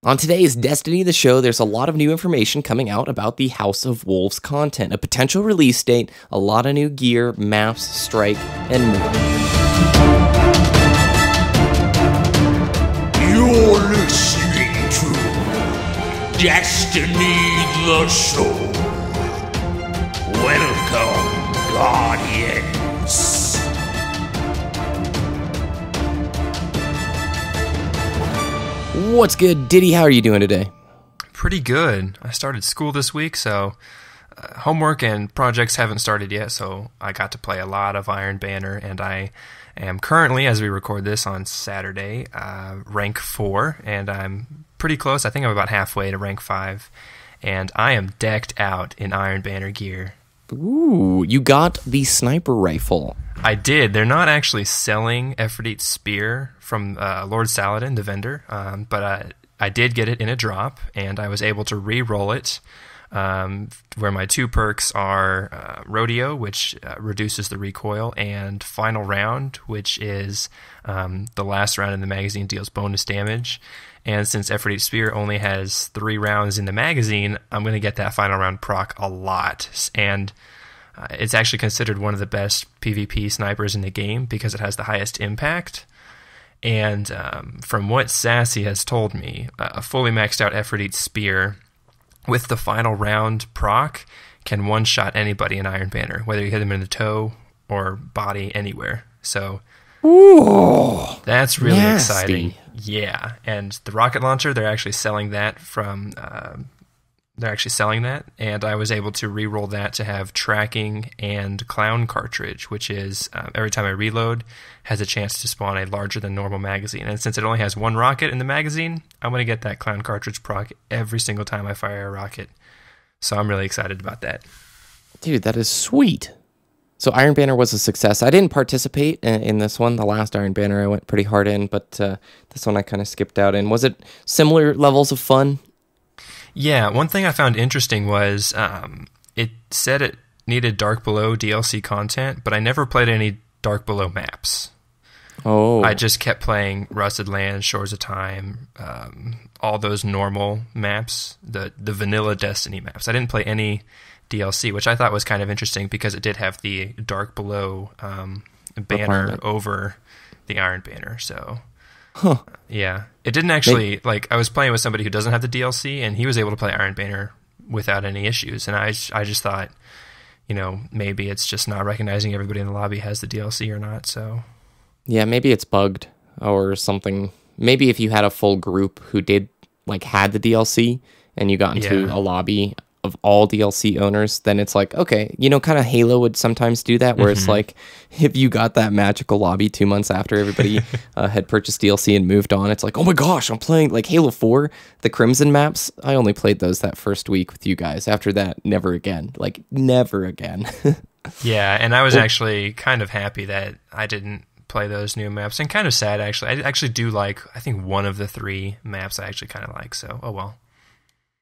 On today's Destiny the Show, there's a lot of new information coming out about the House of Wolves content, a potential release date, a lot of new gear, maps, strike, and more. You're listening to Destiny the Show. Welcome, Guardians. What's good, Ditty? How are you doing today? Pretty good. I started school this week, so homework and projects haven't started yet, so I got to play a lot of Iron Banner, and I am currently, as we record this on Saturday, rank 4, and I'm pretty close. I think I'm about halfway to rank 5, and I am decked out in Iron Banner gear. Ooh, you got the sniper rifle. I did. They're not actually selling Ephrodite's spear from Lord Saladin, the vendor, but I did get it in a drop, and I was able to re-roll it, where my 2 perks are Rodeo, which reduces the recoil, and Final Round, which is the last round in the magazine deals bonus damage. And since Ephrodite's spear only has 3 rounds in the magazine, I'm going to get that Final Round proc a lot, and it's actually considered one of the best PvP snipers in the game because it has the highest impact. And from what Sassy has told me, a fully maxed out Ephrodite's spear with the Final Round proc can one-shot anybody in Iron Banner, whether you hit them in the toe or body, anywhere. So ooh, that's really nasty. exciting. Yeah, and the rocket launcher, they're actually selling that from... and I was able to re-roll that to have tracking and clown cartridge, which is every time I reload, has a chance to spawn a larger than normal magazine. And since it only has 1 rocket in the magazine, I'm going to get that clown cartridge proc every single time I fire a rocket. So I'm really excited about that. Dude, that is sweet. So Iron Banner was a success. I didn't participate in this one. The last Iron Banner I went pretty hard in, but this one I kind of skipped out in. Was it similar levels of fun? Yeah, one thing I found interesting was it said it needed Dark Below DLC content, but I never played any Dark Below maps. Oh. I just kept playing Rusted Lands, Shores of Time, all those normal maps, the vanilla Destiny maps. I didn't play any DLC, which I thought was kind of interesting because it did have the Dark Below banner over the Iron Banner, so... Huh. Yeah. It didn't actually, I was playing with somebody who doesn't have the DLC, and he was able to play Iron Banner without any issues, and I just thought, maybe it's just not recognizing everybody in the lobby has the DLC or not, so... Yeah, maybe it's bugged or something. Maybe if you had a full group who did, had the DLC, and you got into a lobby of all DLC owners, then it's okay, kind of Halo would sometimes do that, where it's if you got that magical lobby 2 months after everybody had purchased DLC and moved on, it's oh my gosh, I'm playing Halo 4, the Crimson maps. I only played those that first week with you guys. After that, never again. Never again. Yeah, and I was actually kind of happy that I didn't play those new maps, and kind of sad, actually. I actually do I think one of the 3 maps I actually kind of like, so oh well.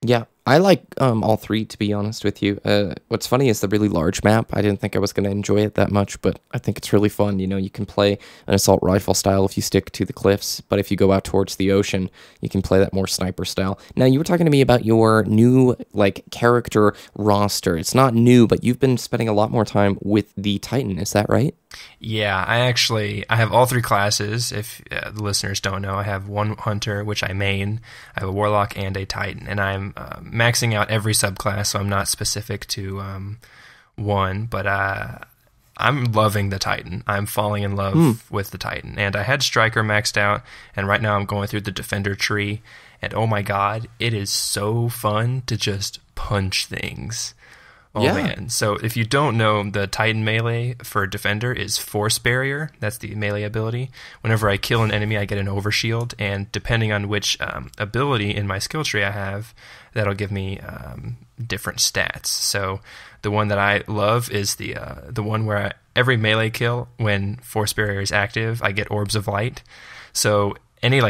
Yeah, I like all 3, to be honest with you. What's funny is the really large map. I didn't think I was going to enjoy it that much, but I think it's really fun. You can play an assault rifle style if you stick to the cliffs, but if you go out towards the ocean, you can play that more sniper style. Now, you were talking to me about your new, character roster. It's not new, but you've been spending a lot more time with the Titan. Is that right? Yeah, I have all 3 classes. If the listeners don't know, I have 1 Hunter, which I main. I have a Warlock and a Titan, and I'm maxing out every subclass, so I'm not specific to one, but I'm loving the Titan. I'm falling in love with the Titan, and I had Striker maxed out, and right now I'm going through the Defender tree, and oh my god, it is so fun to just punch things. Oh, yeah. Man. So if you don't know, the Titan melee for Defender is Force Barrier. That's the melee ability. Whenever I kill an enemy, I get an overshield, and depending on which ability in my skill tree I have, that'll give me different stats. So the one that I love is the one where every melee kill, when Force Barrier is active, I get Orbs of Light. So any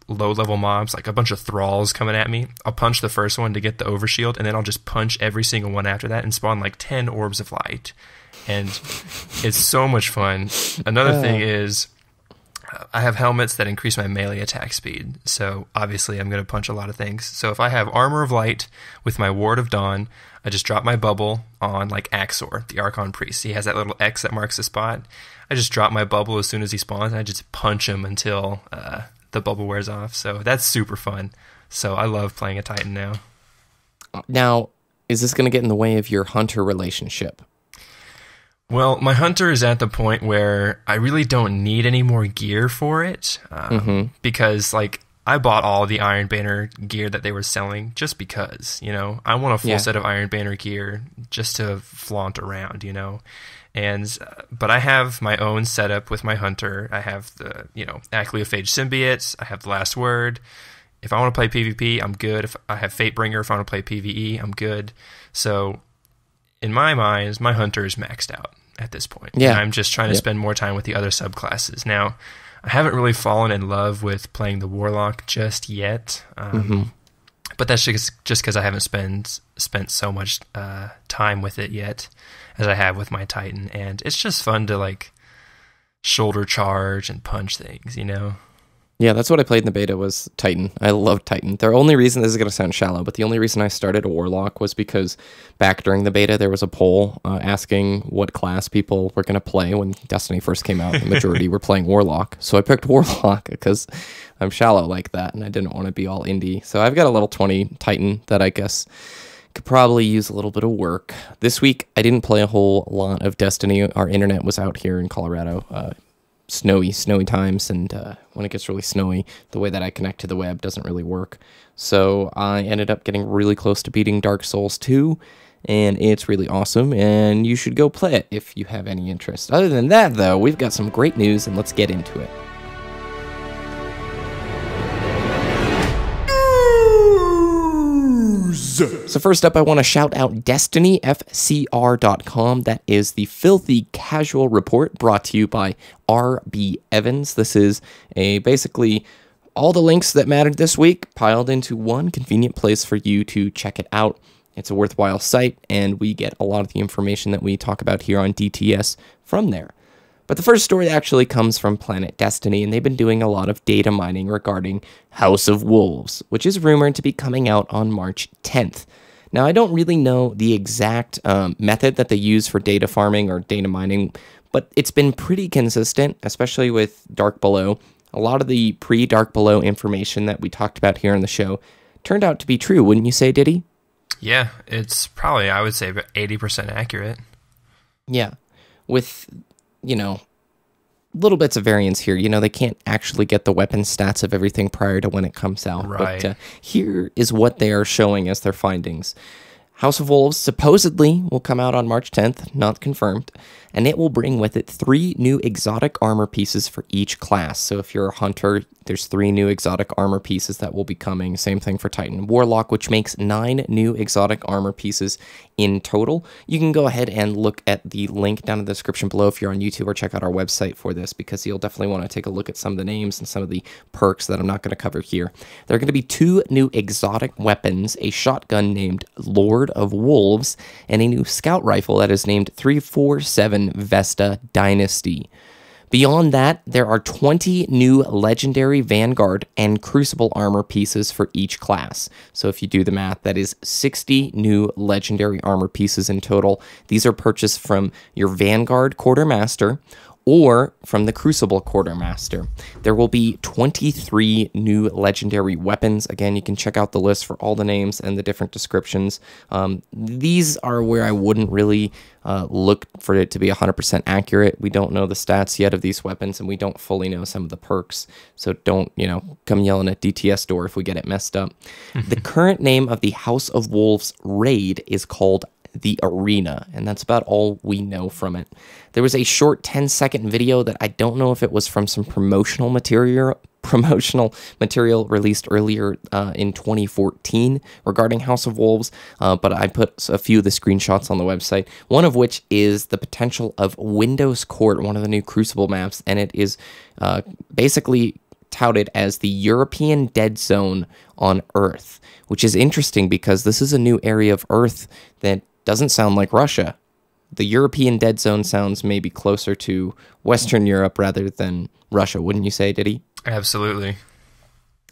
low-level mobs, a bunch of thralls coming at me, I'll punch the first one to get the overshield, and then I'll just punch every single one after that and spawn 10 Orbs of Light. And it's so much fun. Another thing is I have helmets that increase my melee attack speed, so obviously I'm going to punch a lot of things. So if I have Armor of Light with my Ward of Dawn, I just drop my bubble on like Axor, the Archon Priest. He has that little X that marks the spot. I just drop my bubble as soon as he spawns, and I just punch him until the bubble wears off. So that's super fun. So I love playing a Titan now. Now, is this going to get in the way of your hunter relationship? Well, my hunter is at the point where I really don't need any more gear for it, because like I bought all the Iron Banner gear that they were selling just because, I want a full set of Iron Banner gear just to flaunt around, and but I have my own setup with my hunter. I have the Acleophage Symbiote. I have the Last Word. If I want to play PvP, I'm good. If I have Fatebringer, if I want to play PvE, I'm good. So in my mind, my hunter is maxed out at this point. Yeah. And I'm just trying to spend more time with the other subclasses. Now, I haven't really fallen in love with playing the Warlock just yet. But that's just because I haven't spent so much time with it yet as I have with my Titan. And it's just fun to like shoulder charge and punch things, Yeah, that's what I played in the beta was Titan. I love Titan. The only reason, this is going to sound shallow, but the only reason I started a Warlock was because back during the beta, there was a poll asking what class people were going to play when Destiny first came out. The majority were playing Warlock. So I picked Warlock because I'm shallow like that, and I didn't want to be all indie. So I've got a level 20 Titan that I guess could probably use a little bit of work. This week, I didn't play a whole lot of Destiny. Our internet was out here in Colorado. Snowy times, and when it gets really snowy, the way that I connect to the web doesn't really work. So I ended up getting really close to beating Dark Souls 2, and it's really awesome, and you should go play it if you have any interest. Other than that, though, we've got some great news, and let's get into it. So first up, I want to shout out DestinyFCR.com. That is the filthy casual report brought to you by R.B. Evans. This is basically all the links that mattered this week piled into one convenient place for you to check it out. It's a worthwhile site, and we get a lot of the information that we talk about here on DTS from there. But the first story actually comes from Planet Destiny, and they've been doing a lot of data mining regarding House of Wolves, which is rumored to be coming out on March 10th. Now, I don't really know the exact method that they use for data farming or data mining, but it's been pretty consistent, especially with Dark Below. A lot of the pre-Dark Below information that we talked about here on the show turned out to be true, wouldn't you say, Ditty? Yeah, it's probably, I would say, about 80% accurate. Yeah, with little bits of variance here. They can't actually get the weapon stats of everything prior to when it comes out. Right. But here is what they are showing as their findings. House of Wolves supposedly will come out on March 10th, not confirmed, and it will bring with it 3 new exotic armor pieces for each class. So if you're a hunter, there's 3 new exotic armor pieces that will be coming. Same thing for Titan. Warlock, which makes 9 new exotic armor pieces in total. You can go ahead and look at the link down in the description below if you're on YouTube, or check out our website for this, because you'll definitely want to take a look at some of the names and some of the perks that I'm not going to cover here. There are going to be 2 new exotic weapons, a shotgun named Lord of Wolves, and a new scout rifle that is named 347 Vesta Dynasty. Beyond that, there are 20 new Legendary Vanguard and Crucible armor pieces for each class. So if you do the math, that is 60 new Legendary armor pieces in total. These are purchased from your Vanguard Quartermaster or from the Crucible Quartermaster. There will be 23 new legendary weapons. Again, you can check out the list for all the names and the different descriptions. These are where I wouldn't really look for it to be 100% accurate. We don't know the stats yet of these weapons, and we don't fully know some of the perks. So don't, come yelling at DTS door if we get it messed up. The current name of the House of Wolves raid is called the Arena, and that's about all we know from it. There was a short 10-second video that I don't know if it was from some promotional material released earlier in 2014 regarding House of Wolves, but I put a few of the screenshots on the website, one of which is the potential of Windows Court, one of the new Crucible maps, and it is basically touted as the European Dead Zone on Earth, which is interesting because this is a new area of Earth that doesn't sound like Russia. the European dead zone sounds maybe closer to Western Europe rather than Russia, wouldn't you say, Ditty? Absolutely.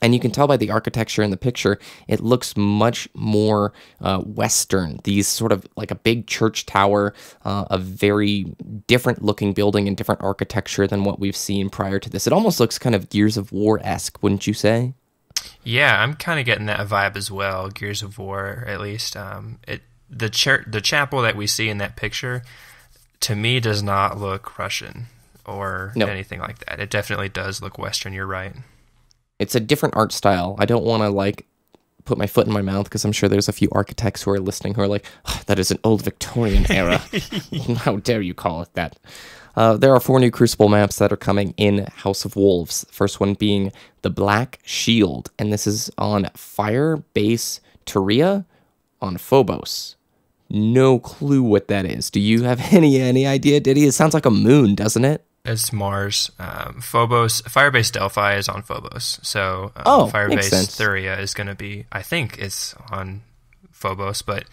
And you can tell by the architecture in the picture, it looks much more Western. These sort of like a big church tower, a very different looking building and different architecture than what we've seen prior to this. It almost looks kind of Gears of War-esque, wouldn't you say? Yeah, I'm kind of getting that vibe as well, Gears of War, at least. The chapel that we see in that picture, to me, does not look Russian or anything like that. It definitely does look Western, you're right. It's a different art style. I don't want to like put my foot in my mouth because I'm sure there's a few architects who are listening who are like, oh, that is an old Victorian era. How dare you call it that? There are 4 new Crucible maps that are coming in House of Wolves. First one being the Black Shield, and this is on Fire Base Turia on Phobos. No clue what that is. Do you have any idea, Ditty? It sounds like a moon, doesn't it? It's Mars. Phobos, Firebase Delphi is on Phobos. So Firebase Thuria is going to be, I think it's on Phobos, but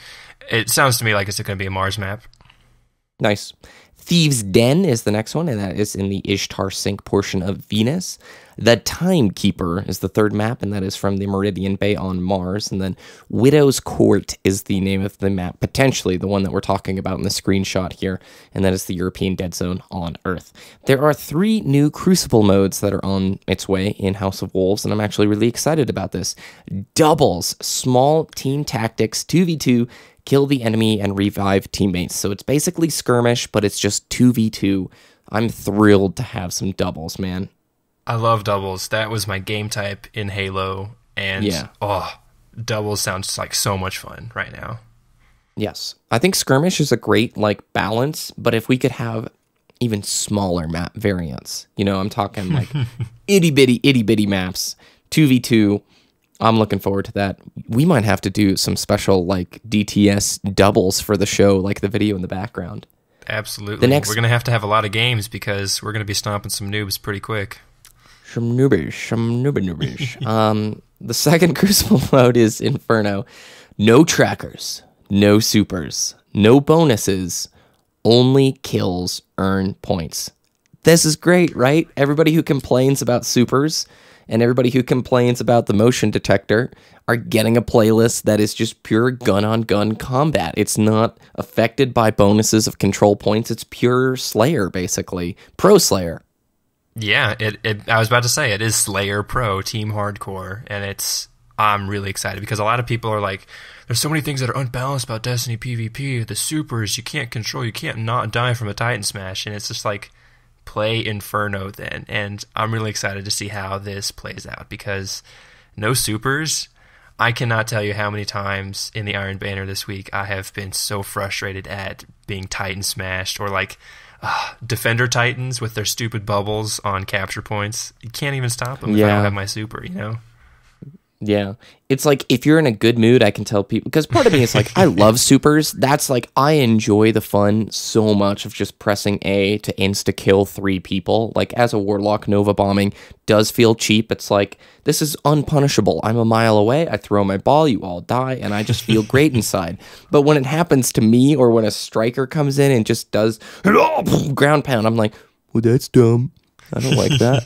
it sounds to me like it's going to be a Mars map. Nice. Thieves' Den is the next one, and that is in the Ishtar Sink portion of Venus. The Timekeeper is the third map, and that is from the Meridian Bay on Mars. And then Widow's Court is the name of the map, potentially the one that we're talking about in the screenshot here, and that is the European Dead Zone on Earth. There are 3 new Crucible modes that are on its way in House of Wolves, and I'm actually really excited about this. Doubles, small team tactics, 2v2, kill the enemy and revive teammates. So it's basically skirmish, but it's just 2v2. I'm thrilled to have some doubles, man. I love doubles. That was my game type in Halo, and doubles sounds like so much fun right now. Yes. I think skirmish is a great like balance, but if we could have even smaller map variants, I'm talking like itty bitty maps, 2v2. I'm looking forward to that. We might have to do some special like DTS doubles for the show, like the video in the background. Absolutely. We're going to have a lot of games because we're going to be stomping some noobs pretty quick. Some noobish. The second Crucible mode is Inferno. No trackers, no supers, no bonuses, only kills earn points. This is great, right? Everybody who complains about supers and everybody who complains about the motion detector are getting a playlist that is just pure gun-on-gun combat. It's not affected by bonuses of control points. It's pure Slayer, basically. Pro Slayer. Yeah, I was about to say, it is Slayer Pro, Team Hardcore, and I'm really excited because a lot of people are like, there's so many things that are unbalanced about Destiny PvP, the supers, you can't control, you can't not die from a Titan Smash, and it's just like, play Inferno then, and I'm really excited to see how this plays out because no supers. I cannot tell you how many times in the Iron Banner this week I have been so frustrated at being Titan smashed or like Defender Titans with their stupid bubbles on capture points. You can't even stop them if I don't have my super, Yeah. It's like, if you're in a good mood, I can tell people, because part of me is like, I love supers. That's like, I enjoy the fun so much of just pressing A to insta-kill 3 people. Like, as a Warlock, Nova bombing does feel cheap. It's like, this is unpunishable. I'm a mile away, I throw my ball, you all die, and I just feel great inside. But when it happens to me, or when a striker comes in and just does ground pound, I'm like, well, that's dumb. I don't like that.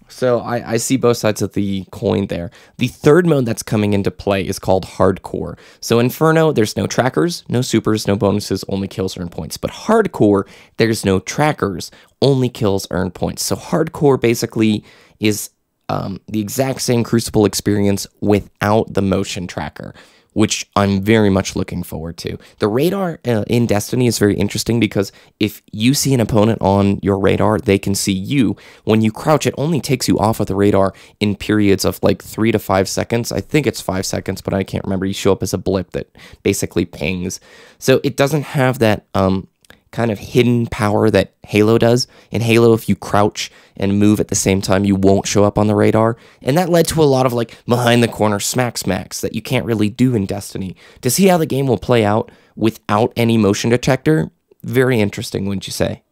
So I see both sides of the coin there. The third mode that's coming into play is called Hardcore. So Inferno, there's no trackers, no supers, no bonuses, only kills earn points. But Hardcore, there's no trackers, only kills earn points. So Hardcore basically is the exact same Crucible experience without the motion tracker, which I'm very much looking forward to. The radar in Destiny is very interesting because if you see an opponent on your radar, they can see you. When you crouch, it only takes you off of the radar in periods of like 3 to 5 seconds. I think it's 5 seconds, but I can't remember. You show up as a blip that basically pings. So it doesn't have that kind of hidden power that Halo does. In Halo, if you crouch and move at the same time, you won't show up on the radar. And that led to a lot of like behind the corner smacks that you can't really do in Destiny. To see how the game will play out without any motion detector, very interesting, wouldn't you say?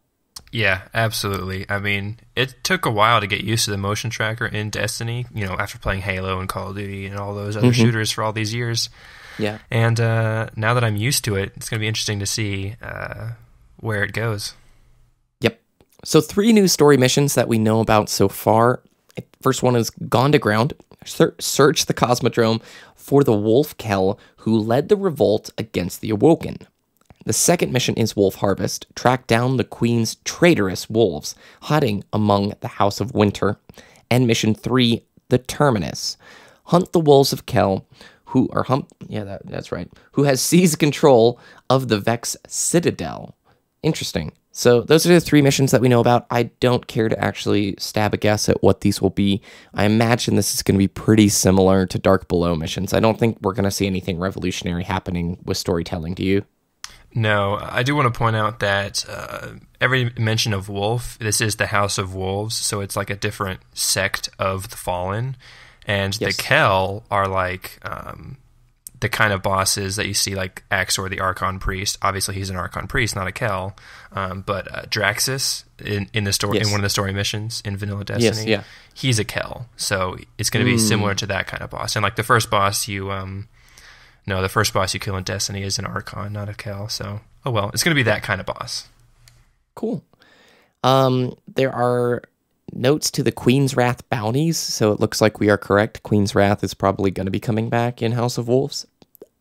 Yeah, absolutely. I mean, it took a while to get used to the motion tracker in Destiny, after playing Halo and Call of Duty and all those other shooters for all these years. Yeah. And now that I'm used to it, it's going to be interesting to see where it goes. Yep. So 3 new story missions that we know about so far. First one is Gone to Ground. Search the Cosmodrome for the Wolf Kell who led the revolt against the Awoken. The second mission is Wolf Harvest. Track down the Queen's traitorous wolves hiding among the House of Winter. And mission 3, The Terminus. Hunt the wolves of Kell, who has seized control of the Vex Citadel. Interesting. So those are the 3 missions that we know about. I don't care to actually stab a guess at what these will be. I imagine this is going to be pretty similar to Dark Below missions. I don't think we're going to see anything revolutionary happening with storytelling. Do you? No, I do want to point out that every mention of wolf, this is the House of Wolves, so it's like a different sect of the Fallen. And the Kell are like the kind of bosses that you see, like Axor, the Archon Priest. Obviously, he's an Archon Priest, not a Kell. But Draxus in the story, in one of the story missions in Vanilla Destiny, he's a Kell. So it's going to be similar to that kind of boss. And like the first boss the first boss you kill in Destiny is an Archon, not a Kell. So, oh well, it's going to be that kind of boss. Cool. There are notes to the Queen's Wrath bounties, so it looks like we are correct. Queen's Wrath is probably going to be coming back in House of Wolves.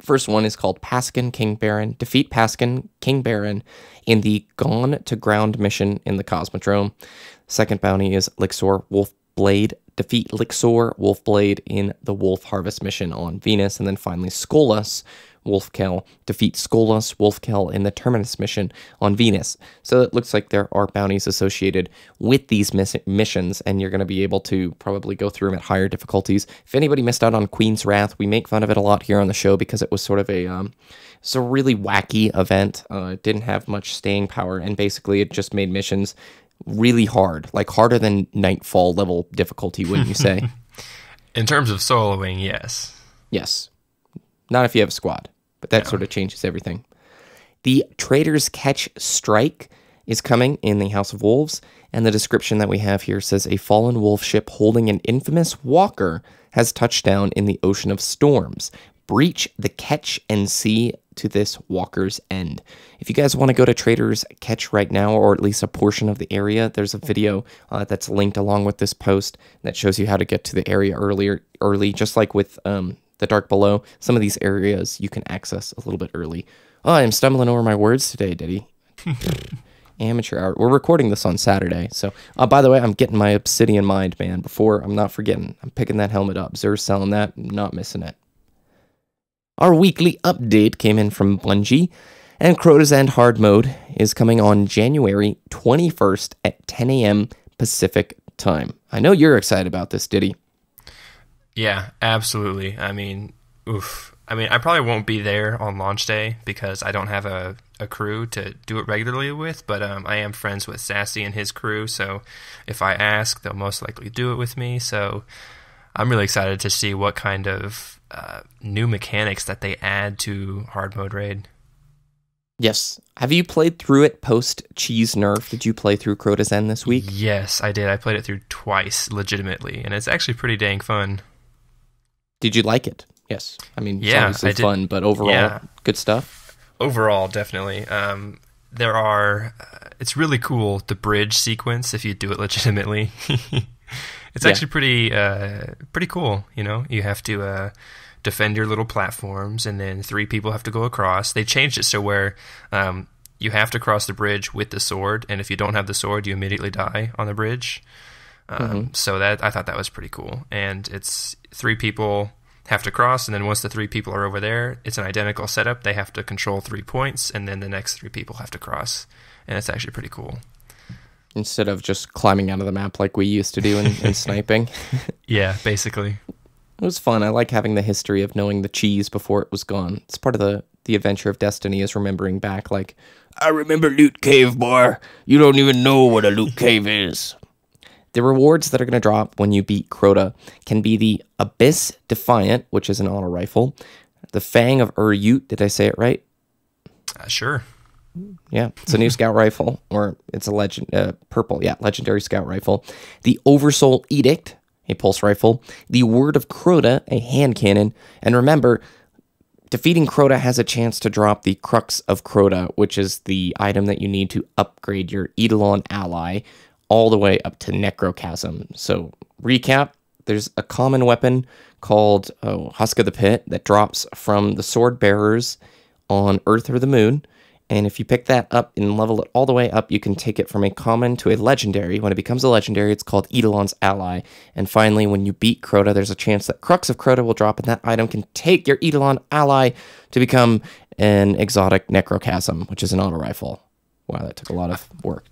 First one is called Paskin, King Baron. Defeat Paskin, King Baron in the Gone to Ground mission in the Cosmodrome. Second bounty is Lixor, Wolf Blade. Defeat Lixor, Wolf Blade in the Wolf Harvest mission on Venus. And then finally Skolas, Wolf Kell. Defeat Skolas, Wolf Kell in the Terminus mission on Venus. So it looks like there are bounties associated with these missions, and you're going to be able to probably go through them at higher difficulties. If anybody missed out on Queen's Wrath, we make fun of it a lot here on the show because it was sort of it's a really wacky event. It didn't have much staying power, and basically it just made missions really hard, like harder than Nightfall level difficulty, wouldn't you say? In terms of soloing, yes. Yes. Not if you have a squad, but that sort of changes everything. The Trader's Catch Strike is coming in the House of Wolves, and the description that we have here says a fallen wolf ship holding an infamous walker has touched down in the Ocean of Storms. Breach the catch and see to this walker's end. If you guys want to go to Trader's Catch right now, or at least a portion of the area, there's a video that's linked along with this post that shows you how to get to the area early, just like with the Dark Below. Some of these areas you can access a little bit early. Oh, I'm stumbling over my words today, Ditty. Amateur hour. We're recording this on Saturday, so by the way, I'm getting my Obsidian Mind, man. Before, I'm not forgetting. I'm picking that helmet up. Zer's selling that. Not missing it. Our weekly update came in from Bungie, and Crota's End Hard Mode is coming on January 21st at 10 a.m. Pacific time. I know you're excited about this, Ditty. Yeah, absolutely. I mean, I probably won't be there on launch day because I don't have a crew to do it regularly with, but I am friends with Sassy and his crew, so if I ask, they'll most likely do it with me. So I'm really excited to see what kind of new mechanics that they add to Hard Mode Raid. Yes. Have you played through it post Cheese Nerf? Did you play through Crota's End this week? Yes, I did. I played it through twice, legitimately, and it's actually pretty dang fun. Did you like it? Yes. I mean, it's obviously fun, but overall, good stuff? Overall, definitely. It's really cool, the bridge sequence, if you do it legitimately. It's actually pretty cool, you know? You have to defend your little platforms, and then 3 people have to go across. They changed it so where you have to cross the bridge with the sword, and if you don't have the sword, you immediately die on the bridge. So I thought that was pretty cool. And it's 3 people have to cross, and then once the 3 people are over there, it's an identical setup. They have to control 3 points, and then the next 3 people have to cross. And it's actually pretty cool. Instead of just climbing out of the map like we used to do in sniping. Yeah, basically. It was fun. I like having the history of knowing the cheese before it was gone. It's part of the adventure of Destiny, is remembering back, like, I remember Loot Cave, boy. You don't even know what a Loot Cave is. The rewards that are going to drop when you beat Crota can be the Abyss Defiant, which is an auto rifle, the Fang of Ur-Yut, did I say it right? Sure. Yeah, it's a new scout rifle, or it's a legendary scout rifle. The Oversoul Edict, a pulse rifle. The Word of Crota, a hand cannon. And remember, defeating Crota has a chance to drop the Crux of Crota, which is the item that you need to upgrade your Eidolon ally all the way up to Necrochasm. So, recap, there's a common weapon called Husk of the Pit that drops from the Sword Bearers on Earth or the Moon. And if you pick that up and level it all the way up, you can take it from a common to a legendary. When it becomes a legendary, it's called Eidolon's Ally. And finally, when you beat Crota, there's a chance that Crux of Crota will drop, and that item can take your Eidolon Ally to become an exotic Necrochasm, which is an auto rifle. Wow, that took a lot of work.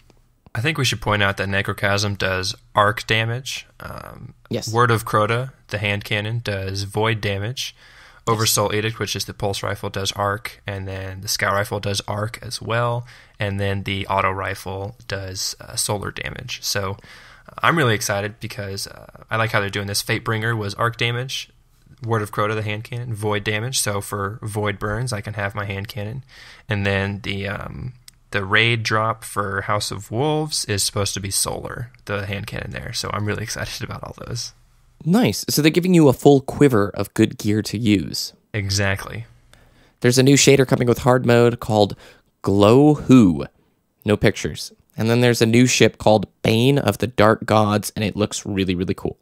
I think we should point out that Necrochasm does arc damage. Yes. Word of Crota, the hand cannon, does void damage. Oversoul Edict, which is the pulse rifle, does arc, and then the scout rifle does arc as well, and then the auto rifle does solar damage. So I'm really excited because I like how they're doing this. Fatebringer was arc damage, Word of Crota, the hand cannon, void damage. So for void burns, I can have my hand cannon, and then the raid drop for House of Wolves is supposed to be solar, the hand cannon there. So I'm really excited about all those. Nice. So they're giving you a full quiver of good gear to use. Exactly. There's a new shader coming with hard mode called Glow Who. No pictures. And then there's a new ship called Bane of the Dark Gods, and it looks really, really cool.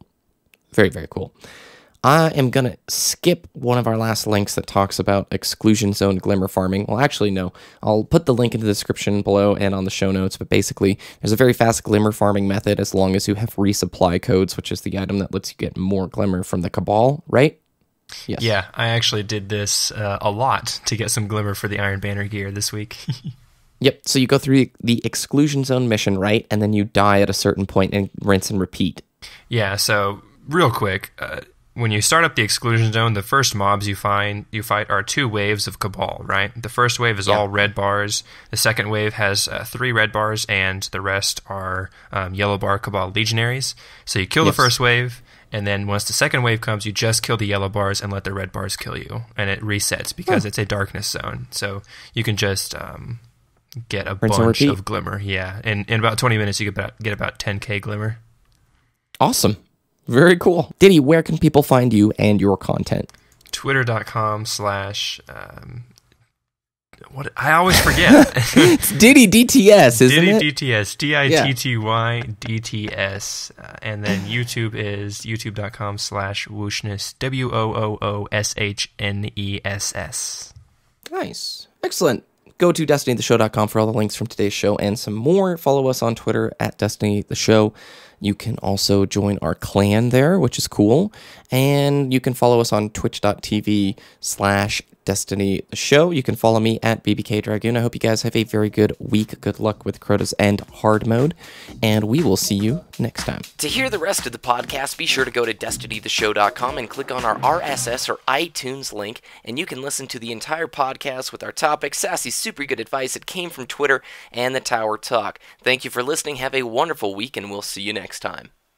Very, very cool. I am going to skip one of our last links that talks about exclusion zone glimmer farming. Well, actually, no. I'll put the link in the description below and on the show notes, but basically, there's a very fast glimmer farming method as long as you have resupply codes, which is the item that lets you get more glimmer from the Cabal, right? Yes. Yeah, I actually did this a lot to get some glimmer for the Iron Banner gear this week. Yep, so you go through the exclusion zone mission, right? And then you die at a certain point and rinse and repeat. Yeah, so real quick, when you start up the exclusion zone, the first mobs you fight are 2 waves of Cabal, right? The first wave is all red bars. The second wave has 3 red bars, and the rest are yellow bar Cabal legionaries. So you kill the first wave, and then once the second wave comes, you just kill the yellow bars and let the red bars kill you, and it resets because it's a darkness zone. So you can just get a bunch of glimmer. Yeah, in about 20 minutes, you get about 10k glimmer. Awesome. Very cool. Ditty, where can people find you and your content? Twitter.com/ what I always forget. It's Ditty DTS, isn't Ditty it? DTS, Ditty DTS. And then YouTube is youtube.com/wooshness, WOOOSHNESS. Nice. Excellent. Go to destinytheshow.com for all the links from today's show and some more. Follow us on Twitter @DestinyTheShow. You can also join our clan there, which is cool. And you can follow us on twitch.tv/DestinyTheShow. You can follow me @BBK Dragoon. I hope you guys have a very good week. Good luck with Crota's End hard mode. And we will see you next time. To hear the rest of the podcast, be sure to go to destinytheshow.com and click on our RSS or iTunes link, and you can listen to the entire podcast with our topic, sassy, super good advice that came from Twitter and the Tower Talk. Thank you for listening. Have a wonderful week, and we'll see you next time.